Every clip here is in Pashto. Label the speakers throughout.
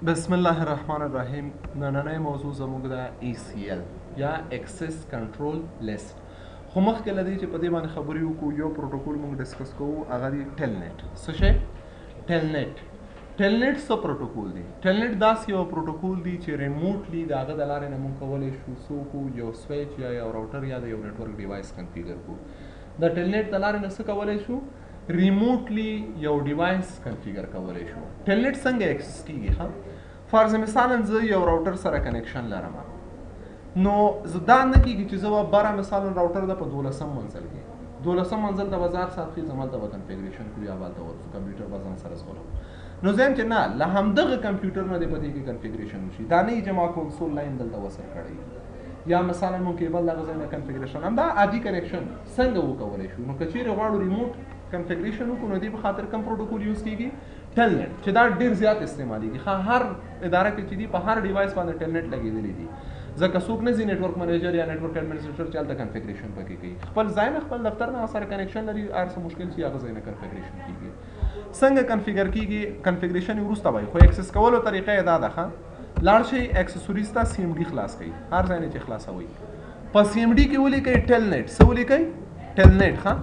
Speaker 1: بسم الله الرحمن الرحیم. نننۍ موضوع زموږ د ACL یا اکسس کنټرول لیست. خو مخکې له دې چې په دې باندې خبرې وکړو یو پروتوکول موږ ډسکس کوو، هغه دی ټیلنیټ. څه شی؟ ټیلنیټ. ټیلنیټ څه پروتوکول دی؟ ټیلنیټ داسې یو پروتوکول دی چې ریموټلی د هغه د لارې نه موږ کولی شو څوک یو سویچ یا یو راوټر یا د یو نیټورک ډیوایس کنفیګر کړو. د ټیلنیټ د لارې نه څه کولی شو؟ ریموټلی یو ډیوایس کنفیګر کولی شو. ټیلنیټ څنګه اکسس کیږي؟ ها، فرض مثلا زه یو راوټر سره کنیکشن لرم، نو زه دا نه کیږي چې زه به بره مثلا راوټر ده په 12 منزل کې 12 منزل ته به زه هر ساعت خېږم، هلته به کنفیګریشن کړو یا به هلته ورځو کمپیوټر به ځان سره زغلم. نو زه یم چې نه، له همدغه کمپیوټر نه دې په دې کې کنفیګریشن وشي. دا نه وي چې ما کنسول لاین دلته وصل کړی یا مثلا مو کیبل دغه ځای نه کنفیګریشن. همدا عادي کنیکشن څنګه وکولی شو؟ نو که چیرې غواړو ریموټ کنفیګریشن وکړو نو دې په خاطر کوم پروتوکول یوز کیږي؟ ټیلنیټ، چې دا ډیر زیات استعمالیږي. هر اداره کې چې دي په هر ډیوایس باندې ټیلنیټ لګېدلی دي، ځکه څوک نه ځي نیټورک منیجر یا نیټورک اډمنسټریټر چې هلته کنفیګریشن پکې کوي، خپل ځای نه خپل دفتر نه سره کنیکشن لري، هر څه مشکل چې هغه ځای نه کنفیګریشن کیږي. څنګه کنفیګر کیږي؟ کنفیګریشن وروسته وایي، خو اکسس کولو طریقه یې دا ده. لاړ شئ اکسسوریز ته، CMD خلاص کړئ، هر ځای نه چې خلاصوئ په CMD کې ولیکئ ټیلنیټ. څه ولیکئ؟ ټیلنیټ. ښه،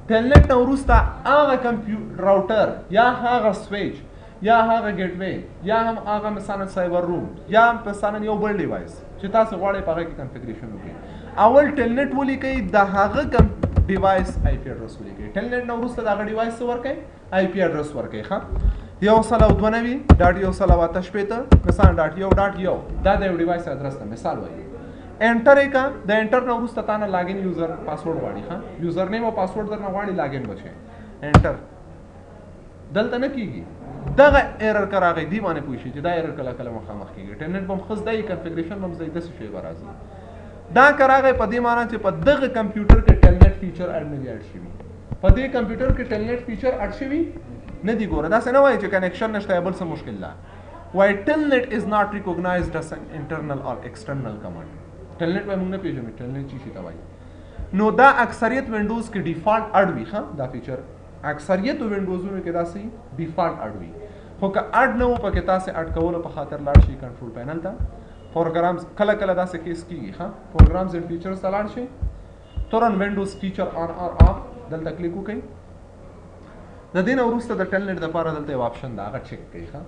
Speaker 1: ټیلنیټ نه وروسته هغه راوټر یا هغه سویچ یا هغه ګیټ وی یا هم هغه مثلا سایبر روم یا مثلا یو بل ډیوایس چې تاسو غواړئ په هغه کې کنفیګریشن وکړئ، اول ټیلنیټ ولیکئ، د هغه ډیوایس IP اډرس ولیکئ. ټیلنیټ نه وروسته د هغه ډیوایس څه ورکئ؟ IP اډرس ورکئ. ښه، 192.168 مثلا .1.1 دا د یو ډیوایس اډرس ته مثال وایي. انټر یې کا، د انټر نه وروسته تا نه لاګین یوزر پاسورډ غواړي. ښه، یوزر نیم او پاسورډ درنه غواړي، لاګین بشي. انټر دلته نه کیږي، دغه ایرر که راغی دی باندې پوه شي چې دا ایرر کله کله مخامخ کیږي. ټیلنیټ به هم ښه زده وي، کنفیګریشن به هم زده وي، داسې شی به راځي. دا که راغی په دې معنی چې په دغه کمپیوټر کې ټیلنیټ فیچر اډ نه دی اډ شوي، په دې کمپیوټر کې ټیلنیټ فیچر اډ شوي نه دی. ګوره داسې نه وایي چې کنیکشن نشته یا بل څه مشکل ده، وایي ټیلنیټ از ناٹ ریکوګنایزډ as an internal or external command. ټیلنیټ به موږ نه پېژنو ټیلنیټ څه شي ته وایي. نو دا اکثریت وینډوز کې ډیفالټ اډ وي. ښه، دا فیچر اکثریت وینډوزونو کې داسې ډیفالټ اډ وي، خو که اډ نه و پکې تاسې اډ کولو په خاطر لاړ شي کنټرول پینل ته، پروګرامز کله کله داسې کیس کیږي. ښه، پروګرامز اینډ فیچرز ته لاړ شي، تورن وینډوز فیچر آن اور آف دلته کلیک وکړئ. د دې نه وروسته د ټیلنیټ دپاره دلته یو آپشن ده، هغه چک کوئ. ښه،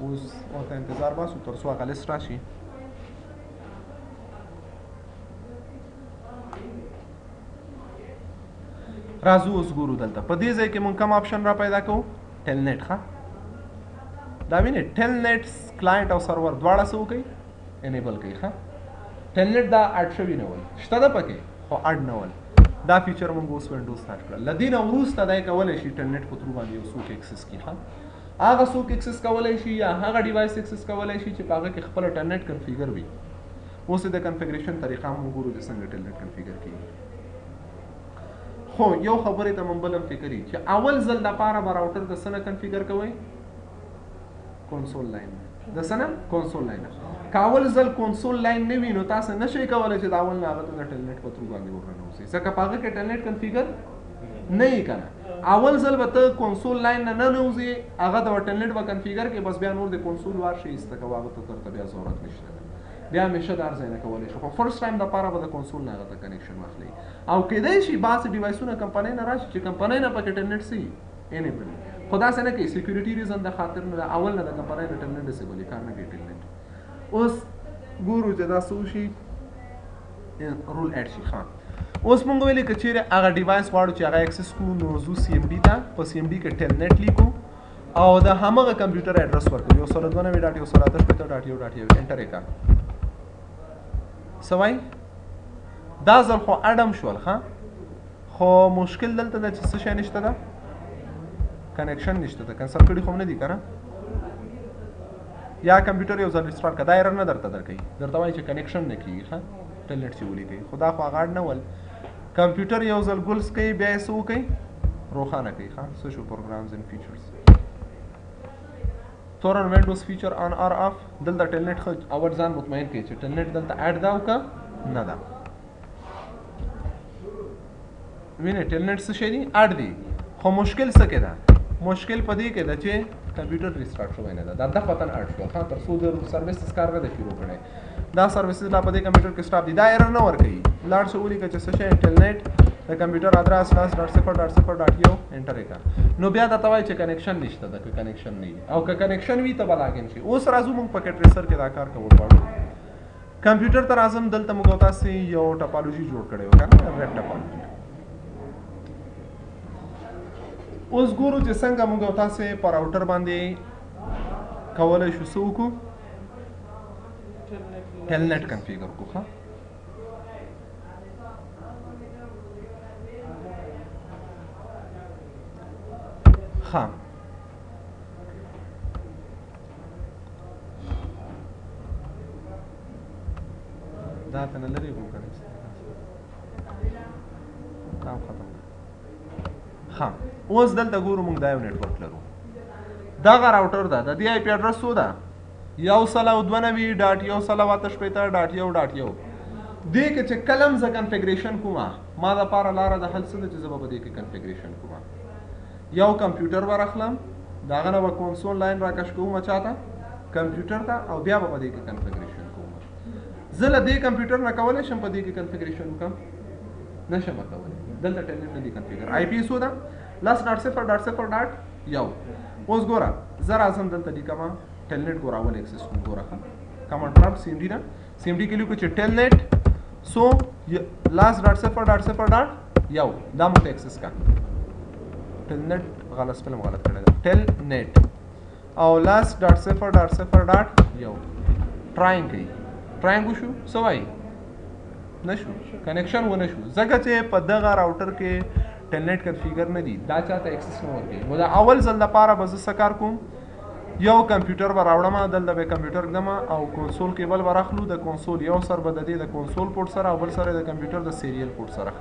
Speaker 1: اوس ورته انتظار باسو تر څو هغه لیست راشي. راځو اوس ګورو دلته په دې ځای کې مونږ کوم آپشن را پیدا کوو؟ ټیلنیټ. ښه، دا وینئ ټیلنیټ کلاینټ او سرور دواړه څه وکړئ؟ انیبل کړئ. ښه، ټیلنیټ دا اډ شوي نه ول، شته ده پکې خو اډ نه ول. دا فیچر مونږ اوس وینډوز ته اډ کړل. له دې نه وروسته دا یې کولی شي ټیلنیټ په ترو باندې یو څوک اکسس کړي. ښه، هغه څوک اکسس کولی شي یا هغه ډیوایس اکسس کولی شي چې په هغه کې خپله ټیلنیټ کنفیګر وي. اوس د کنفیګریشن طریقه هم وګورو چې څنګه ټیلنیټ کنفیګر کېږي. خو یو خبرې ته مونږ بل هم فکر چې اول ځل دپاره به راوټر د څه نه کنفیګر کوئ؟ کنسول لاین. د څه نه؟ کنسول لاین. که اول ځل کنسول لاین نه وي نو تاسو نه شئ کولی چې د اول نه هغه ته د ټیلنیټ په ترو باندې ورننوځئ، ځکه په هغه کې ټیلنیټ کنفیګر نه وي که نه. اول ځل به ته کنسول لاین نه ننوځې، هغه د ټیلنیټ به کنفیګر کړې، بس بیا نور د کنسول وار شي ایسته کوه، هغه ته درته بیا ضرورت نشته ده، بیا همیشه د هر ځای نه کولی شو. خو فرسټ ټایم دپاره به د کنسول نه هغه ته کنیکشن واخلئ. او کیدای شي بعضې ډیوایسونه کمپنۍ نه راشي چې کمپنۍ نه پکې ټیلنیټ څه وي؟ انیبل وي، خو داسې نه کوي، سیکیورټي ریزن د خاطر نه، د اول نه د کمپنۍ نه ټیلنیټ ډسیبل وي، کار نه کوي ټیلنیټ. اوس ګورو چې دا څه وشي، رول اډ شي. ښه، اوس مونږ ویلې که چیرې هغه ډیوایس غواړو چې هغه اکسس کړو نو ځو CMD ته، په CMD کې ټیلنیټ لیکو او د همغه کمپیوټر اډرس ورکړو 192.168.1.1 انټر یې کړه. څه وایي؟ دا ځل خو اډم شول. ښه، خو مشکل دلته ده چې څه شی نشته ده؟ کنیکشن نشته ده، کنسل کړي خو هم نه دي که نه، یا کمپیوټر یو ځل ریسټارټ کړه، دا ایرر نه درته درکوي، درته وایي چې کنیکشن نه کېږي. ښه، ټیلنیټ چې ولیکئ، خو دا خو هغه اډ نه ول. کمپیوټر یو ځل ګلز کوي، بیا یې څه وکړئ؟ روښانه کړئ. ښه، څه شو؟ پروګرامز اینډ فیچرز، تورن وینډوز فیچر آن اور آف. دلته ټیلنیټ ښه اول ځان مطمئن کړئ چې ټیلنیټ دلته اډ ده او که نه ده. وینئ ټیلنیټ څه شی دی؟ اډ دی. خو مشکل څه کې ده؟ مشکل په دې کې ده چې کمپیوټر ریسټارټ شوی نه ده دا دفعتن اړ شو ښه تر څو د سرویسز کار نه دی شروع کړی دا سرویسز لا په دې کمپیوټر کې سټاپ دي دا ایرر نه ورکوي لاړ شو ولیکه چې څه شی ټیلنیټ د کمپیوټر ادرس /0.0.0 انټر کړه نو بیا دا توای چې کنیکشن نشته دا کنیکشن نه او که کنیکشن وي ته بلاګین شي اوس راځو موږ پکې ټریسر کې دا کار کوو غواړو کمپیوټر تر اعظم دلته موږ تاسو یو ټاپالوجي جوړ کړی و کنه ریډ ټاپالوجي اوس ګورو چې څنګه موږ تاسو پر راوټر باندې کولای شو څه وکړو ټیلنیټ کنفیګر کو ښه ها دا ته نه لري کوم کنه دا ختم ها اوس دلته ګورو موږ دا یو نتورک لرو دا غا راوټر ده د دې آی پی اډرس څو ده 192.168.1.1 دې کې چې کلم ز کنفیګریشن کومه ما دا پاره لاره د حل څه د چې زبا په دې کې کنفیګریشن کومه یو کمپیوټر ورخلم داغه نه کنسول لاین راکش کوم چاته کمپیوټر ته او بیا په دې کې کنفیګریشن کوم زله دې کمپیوټر نه کولای شم په دې کې کنفیګریشن وکم نشم کولای دلته ټیلنیټ نه دي کنفیګر آی پی سو دا لاس.0.0.1 اوس ګوره زرا اعظم دلته دي کما ټیلنیټ ګوره اول ایکسس ګوره کمانډ پرامپټ سی ام ډي نه سی ام ډي کې لیکو چې ټیلنیټ سو لاس.0.0.1 دا مو ایکسس کا ټیلنیټ غلط سپیلم غلط کړی دی ټیلنیټ او لاس.0.0.1 ټراینګ کوي ټراینګ وشو سوای نشو کنیکشن ونه شو ځکه چې په دغه راوټر کې ټیلنیټ کنفیګر نه دي دا چاته ایکسس نه ورکوي نو دا اول ځل لپاره به زه څه کار کوم یو کمپیوټر به راوړم دلته به کمپیوټر ږدم او کنسول کیبل به راخلو د کنسول یو سر به د دې د کنسول پورټ سره او بل سره د کمپیوټر د سیریل پورټ سره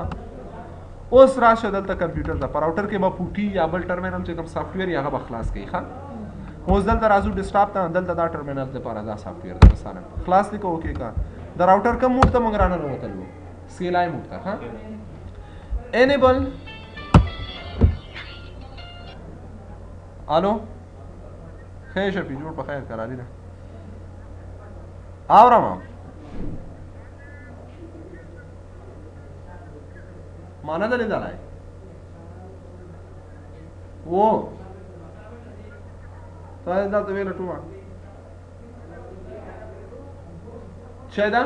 Speaker 1: اوس راشه دلته کمپیوټر د پر راوټر کې به پوټي یا بل ټرمینل چې کوم سافټویر یا هغه به خلاص کوي ښه اوس دلته راځو ډیسکټاپ ته دلته دا ټرمینل لپاره دا سافټویر د مثلا خلاص لیکو اوکې کا د راوټر کوم موډ ته موږ رانه وتلو سی ال آی موډ ته ها انیبل الو خیر شپې جوړ په خیر کرا لیدا اورم معنا دلې دلای و تا دا ته ویل ټوما شایدا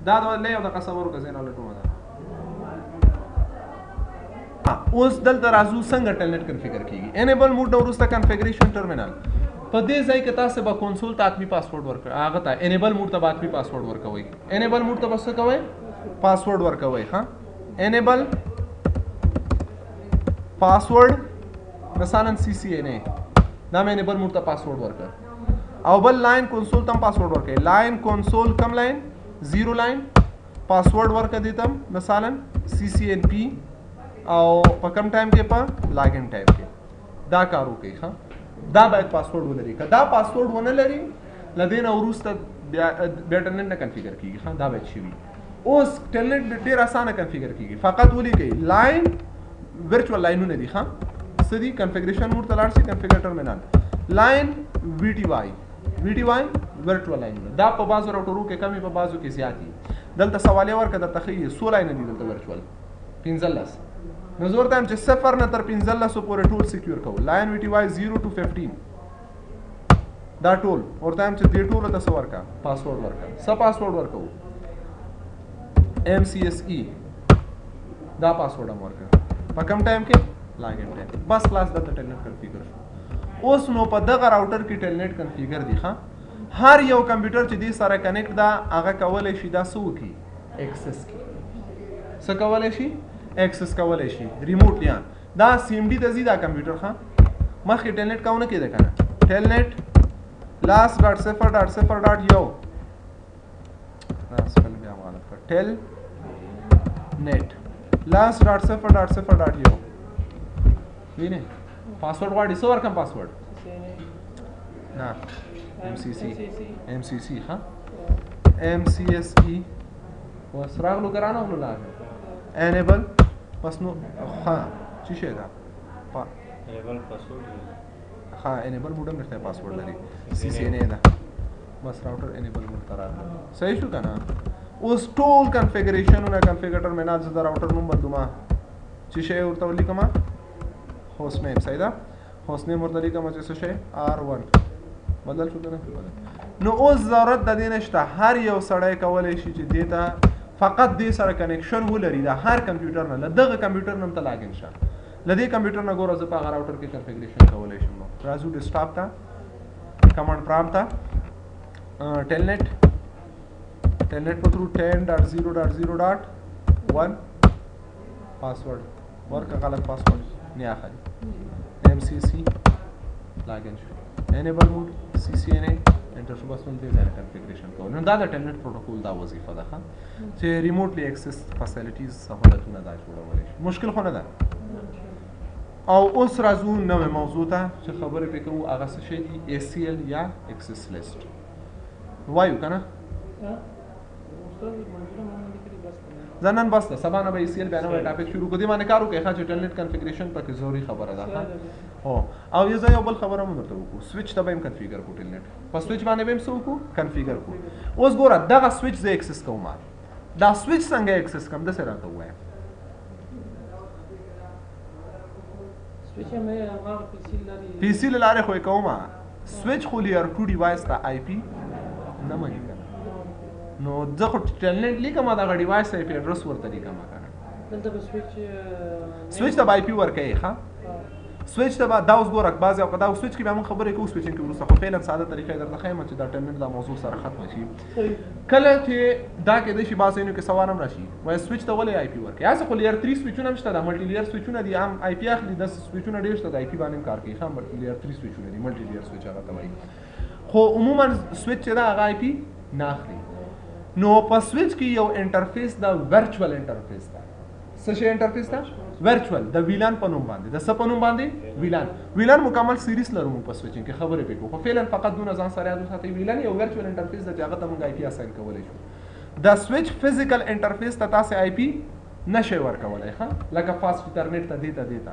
Speaker 1: دا له یو د قصورو کزینه له ټوما دا اوس دلته راځو څنګه ټیلنیټ کنفیګر کیږي انیبل موډ نو وروسته کنفیګریشن ټرمینل په دې ځای کې تاسو به کنسول ته اکمی پاسورډ ورکړئ هغه ته انیبل موډ ته اکمی پاسورډ ورکوي انیبل موډ ته څه کوي پاسورډ ورکوي ها انیبل پاسورډ مثلا Ccna دا مې انیبل موډ ته پاسورډ ورکړ او بل لاین کنسول ته پاسورډ ورکړي لاین کنسول کم لاین 0 لاین پاسورډ ورکړ دیتم مثلا CCNP او په کم ټایم کې په لاګین ټایم کې دا کار وکړي ها دا باید پاسورډ ولري که دا پاسورډ ونه لري لدین وروسته بیا ټیلنیټ نه کنفیګر کیږي ها دا باید شي اوس ټیلنیټ ډیر اسانه کنفیګر کیږي فقط ولیکئ لاین ورچوال لاینونه دي ها سدي کنفیګریشن موډ ته لاړ شي کنفیګر ټرمینل لاین VTY ورچوال لاینونه دا په بازو راوټرو کې کمی په بازو کې زیاتی دلته سوالیه ورکړه د تخیل 16 لاین دي دلته ورچوال 15 نظر ته چې 0 نه تر 15 پورې ټول سکیور کوو لاین VTY 0 to 15 دا ټول ورته چې دې ټول ته څه ورکا پاسورډ ورکا څه پاسورډ ورکو MCSE دا پاسورډ هم ورکا په کم ټایم کې لاګین ټایم بس خلاص دلته ټیلنیټ کنفیګر شو اوس نو په دغه راوټر کې ټیلنیټ کنفیګر دی ښا هر یو کمپیوټر چې دې سره کنیکټ دا هغه کولای شي دا څه وکړي ایکسس کی څه کولای شي ایکسس کولای شي ریموټ یا دا CMD ته زی دا کمپیوټر ښا مخکې ټیلنیټ کاونه کېده کنه ټیلنیټ last.0.0.1 دا سپل بیا غلط کړ ټیل نیټ last.0.0.1 وینه پاسورډ واړی څو ورکم پاسورډ نه MCC ها MCSE وسراغ لو کرانه ولله enable پس نو ها چی شه دا
Speaker 2: enable password
Speaker 1: ها انیبل موډ هم درته پاسورډ لري CCNA ده بس راوټر انیبل موډ ته راغلی صحیح شو که نه اوس ټول کنفیګریشنونه کنفیګر ټرمینال زه د راوټر نوم بدلومه چې شی ورته ولیکمه هوست نیم صحیح ده هوست نیم ورته لیکمه چې څه شی R1 بدل شو که نه نو اوس ضرورت د دې نشته هر یو سړی کولی شي چې دې ته فقط دې سره کنیکشن ولري د هر کمپیوټر نه له دغه کمپیوټر نه هم ته لاګین شه له دې کمپیوټر نه ګوره زه په هغه راوټر کې کنفیګریشن کولی شم نو راځو ډیسکټاپ ته کمانډ پرامپټ ته telnet په تھرو 10.0.0.1 پاسورډ ورکه غلط پاسورډ نه اخلي MCC لاګین شو enable mode CCNA انټر شو بس نن دې ځای کنفیګریشن کوو نو دا د ټلنټ پروتوکول دا وظیفه ده چې ریموټلی اکسس فیسیلیټیز سہولتونه دا جوړولی شي مشکل خو نه ده او اوس راځو نوې موضوع ته چې خبرې پرې کوو هغه څه شی دي ACL یا اکسس لیست وایو که نه زه نن بس ده سبا نه به ACL بیا نوی ټاپک شروع کړو دې باندې کار وکړئ ښه چې ټلنټ کنفیګریشن پکې ضروري خبره ده او زه یو بل خبره هم درته وکړو سویچ ته به هم کنفیګر کړو ټلنټ په سویچ باندې به هم څه وکړو کنفیګر کړو اوس ګوره دغه سویچ زه اکسس کوم دا سویچ څنګه اکسس کوم داسې راته ووایم پی سی له لارې خو یې کومه سویچ خو لیر 2 ډیوایس ته IP نه مني که نو زه خو ټلنټ لیکم دغه ډیوایس IP اډرس ورته لیکم که نه سویچ ته به IP ورکوي ښه سویچ ته به دا اوس ګوره بعضې اوقات دا سویچ کې بیا موږ خبرې کوو سویچینګ کې وروسته خو فعلا ساده طریقه یې درته ښیم چې دا ټلنټ دا موضوع سره ختمه شي کله چې دا کېدای شي بعض ځایونو کې سوال هم راشي وایي سویچ ته ولې IP ورکوي هسې خو لیر 3 سویچونه هم شته دا ملټي لیر سویچونه دي هم IP اخلي داسې سویچونه ډېر شته د IP باندې هم کار کوي ښه ملټي لیر 3 سویچونه دي ملټي لیر سویچ هغه ته وایي خو عموما سویچ چې دا هغه IP نه اخلي نو په سویچ کې یو انټرفیس دا ورچوال انټرفیس ده څه شی انټرفیس ده ورچوال د ویلان په نوم باندې د څه په نوم باندې ویلان مکمل سیریز لرو موږ په سویچینګ کې خبرې پرې کوو خو فعلا فقط دونه ځان سره یاد وساتئ ویلان یو ورچوال انټرفیس ده چې هغه ته موږ IP اساین کولی شو د سویچ فزیکل انټرفیس ته تاسې IP نشئ ورکولی ښه لکه فاسټ ایترنیټ ته دې ته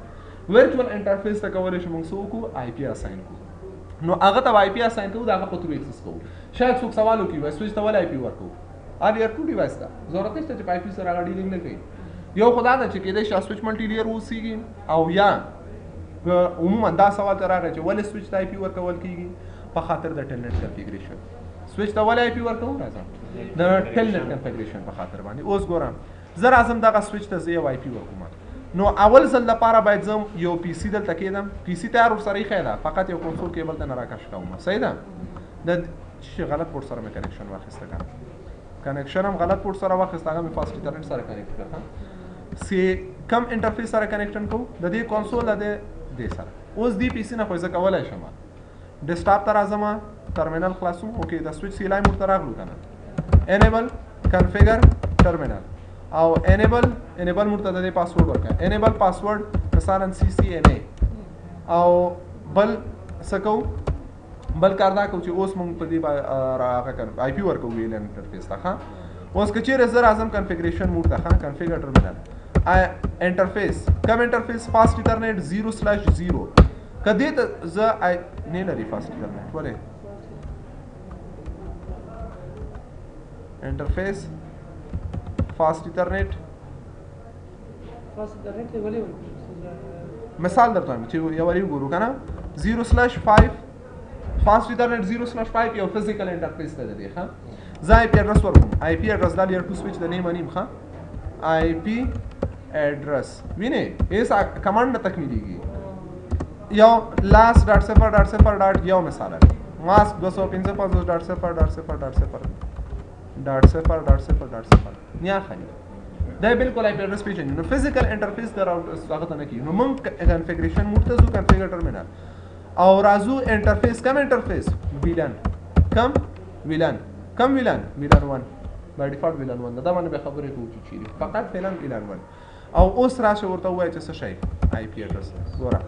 Speaker 1: ورچوال انټرفیس ته کولی شو موږ څه وکړو IP اساین کړو نو هغه ته IP اساین کوو د هغه په تھرو ایکسس کوو شاید څوک سوال وکړي وایي سویچ ته ولې IP ورکوو لیر 2 ډیوایس ده ضرورت نشته چې په IP سره هغه ډیلینګ نه کوي یو خدا ده چې کېدای شي سویچ ملټي لیر اوسېږي او یا عموما دا سوال ته راغی چې ولې سویچ ته IP ورکول کېږي په خاطر د ټلنټ کنفیګریشن سویچ ته ولې IP ورکوو راځم د ټلنټ کنفیګریشن په خاطر باندې اوس ګورم زه راځم دغه سویچ ته زه یو IP ورکوم نو اول ځل لپاره باید زه یو PC دلته کېدم PC تیار ورسره ایښی ده فقط یو کنسول کیبل ته نه راکش کوم صحیح ده د غلط پورټ سره مې کنیکشن واخیسته که کنیکشن هم غلط پورټ سره واخیسته هغه مې فاسټ ایترنټ سره کنیکټ کړه سی کم انټرفیس سره کنیکشن کوو د دې کنسول د دې سره اوس دې PC نه خو زه کولی شم ډیسکټاپ ته راځم ټرمینل خلاصوم اوکې د سویچ سی لاین موډ ته راغلو که نه انیبل کنفیګر ټرمینل او انیبل موډ ته د دې پاسورډ ورکړه انیبل پاسورډ مثلا CCNA او بل څه کوو بل کار دا کوو چې اوس موږ په دې IP ورکوو ویلن انټرفیس ته ښه اوس که چیرې زه راځم کنفیګریشن موډ ته ښه کنفیګر ټرمینل انټرفیس کم انټرفیس فاسټ ایترنیټ 0/0 که دې ته زه نه لري فاسټ ایترنیټ ولې انټرفیس فاسټ ایترنیټ مثال درته وایم چې یو وری وګورو که نه 0/5 فاسټ ایترنیټ 0/5 یو فزیکل انټرفیس ته دی ښه زه IP اډرس ورکوم IP اډرس دا لیر 2 سویچ د نیم انیم ښه IP اډرس وینئ هیڅ کمانډ نه تکمیلیږي یو لاس ډاټ صفر ډاټ صفر ډاټ یو مثال دی ماسک 255.0.0.0.0.0.0.0 نیا خلی دا بالکل IP اډرس پیژني نو فزیکل انټرفیس در هغه ته نه کیږي نو موږ کنفیګریشن موډ ته ځو کنفیګر ټرمینل او راځو انټرفیس کم انټرفیس ویلان کم ویلان 1 بای ډیفالت ویلان 1 دا باندې به خبرې کوو چې چیرې فقط فعلا ویلان 1 او اوس راشه ورته ووایه چې څه شی IP اډرس ګوره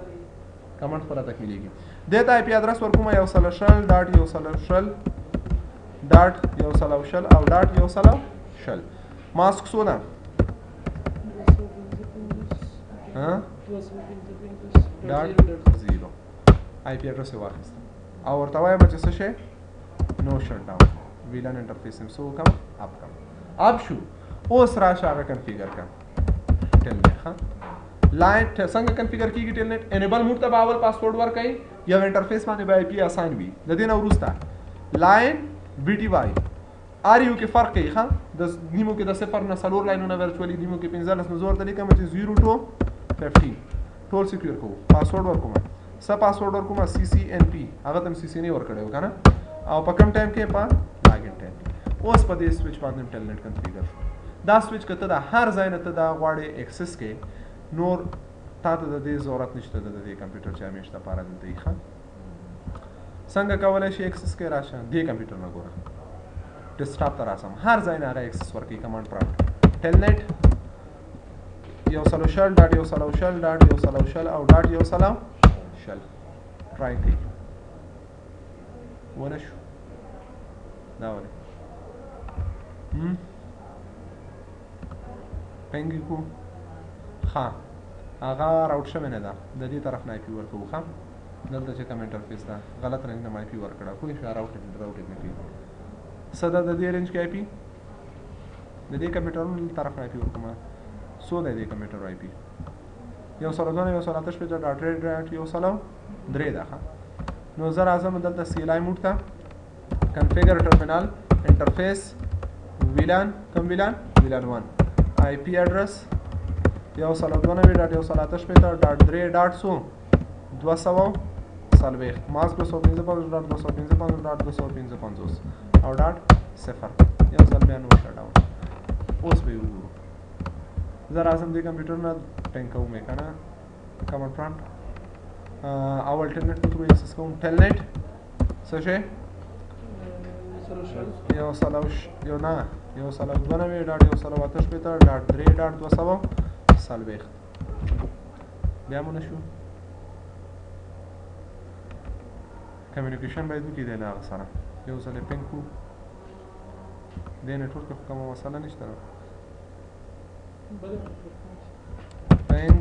Speaker 1: کمنټ خپله تکمیلیږي دې ته IP اډرس ورکوم 1.0.1.0.0.0 او .0.0 ماسک څو ده 255 .0 آی پی اډرس یې واخیسته او ورته وایم چې څه شی نو شټ ډاون ویلن انټرفیس هم څه وکړم اپ کړم اپ شو اوس راشه هغه کنفیګر کړم ټیلنیټ ښه لاین څنګه کنفیګر کیږي ټیلنیټ انیبل موډ ته به اول پاسورډ ورکړئ یو انټرفیس باندې به آی پی آسان وي د دې نه وروسته لاین وی ټي وای آر یو کې فرق کوي ښه د نیمو کې د صفر نه څلور لاینونه ورچوالي نیمو کې 15 نو زه ورته لیکم چې 0 to 15 ټول سکیور کوو پاسورډ ورکوم څه پاسورډ ورکوم سی سی ان پی هغه تم سی سی نه ورکړی و که نه او په کم ټایم کې په لاګین ټایم اوس په دې سویچ باندې ټیلنیټ کنفیګر شو دا سویچ که ته د هر ځای نه ته دا غواړې اکسس کې نور تا ته د دې ضرورت نشته د دې کمپیوټر چې همیشه دپاره دلته یي ښه څنګه کولی شي اکسس کې راشه دې کمپیوټر نه ګوره ډیسکټاپ ته راسم هر ځای نه هغه اکسس ورکوي کمانډ پرامپټ ټیلنیټ یو سلو شل ډاټ یو سلو شل ډاټ یو سلو شل او ډاټ یو سلو شل ټرای کوي ونه شو دا ولې پنګ کو ښه هغه راوټ شوی نه ده د دې طرف نه آی پي ورکوو ښه دلته چې کوم انټرفیس ده غلط رنګ نه آی پي ورکړه پوه شوې راوټ نه کوي څه ده د دې رینج کې آی پي د دې کمپیوټرونو طرف نه آی پي ورکوم څو دی دې کمپیوټر آی پي یو سلو دوه یو سلو اته شپېته ډاټ یو سلو درې ده ښه نو زه راځم دلته سی ال آی موډ ته کنفیګر ټرمینل انټرفیس ویلان کم ویلان 1 آی پی اډرس یو سلو دوه نوي ډاټ یو سلو اته شپېته ډاټ درې ډاټ څو 240 ماسک 255 ډاټ 255 ډاټ 255 او ډاټ صفر یو ځل بیا نو شټ ډاون اوس به وګورو زه راځم دې کمپیوټر نه پنګ کوم یې که نه کمانډ پرامپټ اول ټیلنیټ په ترو اکسس کوم ټیلنیټ څه شی یو سلو یو نه یو سلو دوه نوي ډاټ یو سلو اته شپېته ډاټ درې ډاټ 240 بیا مو نه شو کمیونیکیشن باید وکړي دی له هغه سره یو ځل یې پنګ کړو دې نیټورک کې خو کومه مسله نشته نه پنګ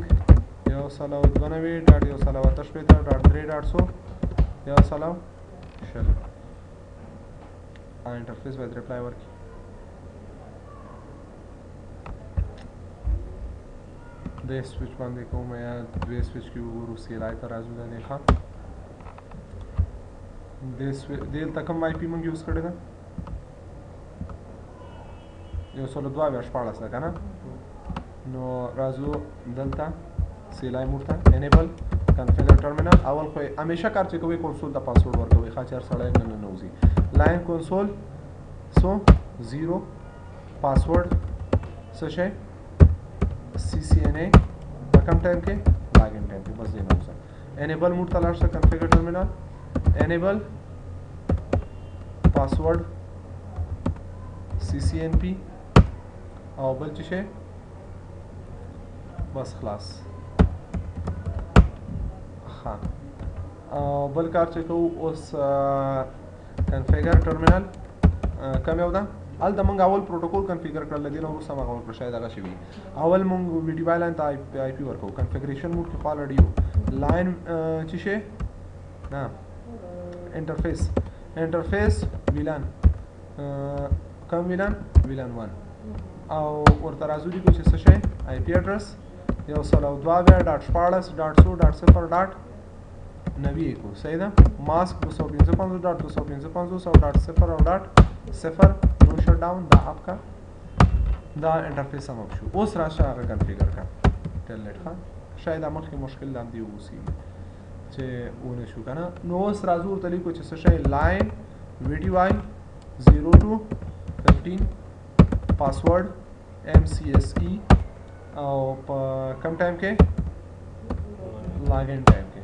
Speaker 1: یو سلو دوه نوي ډاټ یو سلو اته شپېته ډاټ درې ډاټ څو یو سلو شل انټرفیس باید ریپلای ورکړي دې سویچ باندې کوم یا دوی سویچ کې وګورو سی ال آی ته راځو دا دی ښه دلته کوم آی پي موږ یوز کړی ده یو سلو دوه اویا شپاړس ده که نه نو راځو دلته سی ال آی موډ ته انیبل کنفیګر ټرمینل اول خو همیشه کار چې کوئ کنسول ته پاسورډ ورکوئ ښه چې هر سړی نه ننوځي لاین کنسول څو 0 پاسورډ څه شی Ccna په کم ټایم کې لاګین ټایم کې بس دې نه وځه انیبل موډ ته لاړ شه کنفیګر ټرمینل انیبل پاسورډ CCNP او بل څه شی بس خلاص ها او بل کار چې کوو اوس کنفیګر ټرمینل کم یو ده هلته موږ اول پروټوکول کنفیګر کړل د دې نه وروسته هماغه وکړو شاید هغه شوي اول موږ وي ټي وای لاین ته آی پي ورکوو کنفیګریشن موډ کې خو الریډي یو لاین څه شی نه انټرفیس ویلان کم ویلان 1 او ورته راځو دي چې څه شی آی پي اډرس یو سلو دوه اویا ډاټ شپاړس ډاټ څو ډاټ صفر ډاټ نوي کو صحیح ده ماسک 255 ډاټ 255 او ډاټ صفر او ډاټ صفر نو شٹ ډاون دا آپ کا دا انټرفیس هم اپ شو اوس راشه هغه کنفیګر کا ټیلنیټ ښه شاید مخکې مشکل لاندې ووسی چې ونه شو کنه نو اوس راځو ورته لیکو چې څه شی لاین وی ټي وای 0 to 15 پاسورډ MCSE او په کم ټایم کې لاګین ټایم کې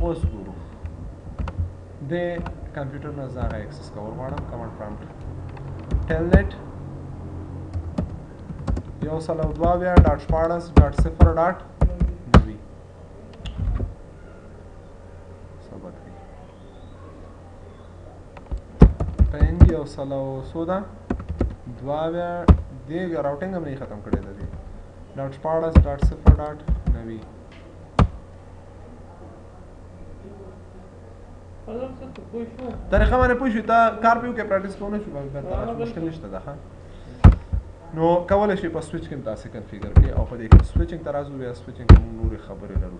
Speaker 1: اوس ګورو د کمپیوټر نه زه هغه اکسس کول غواړم کمانډ پرامپټ ټیلنیټ یو سلو دوه اویا ډاټ شپاړس ډاټ صفر ډاټ نوي ثبت کړئ پنګ یو سلو څو ده دوه اویا دې راوټینګ هم نه ختم کړی ده دې ډاټ شپاړس ډاټ صفر ډاټ نوي طریقه باندې پوه شو ته کار په یو کې پریکټس کوو نه شو بیا مشکل نشته ده ښه نو کولی شي په سویچ کې هم تاسې کنفیګر کړئ او په دې کې سویچنګ ته راځو بیا سویچنګ کې موږ نورې خبرې لرو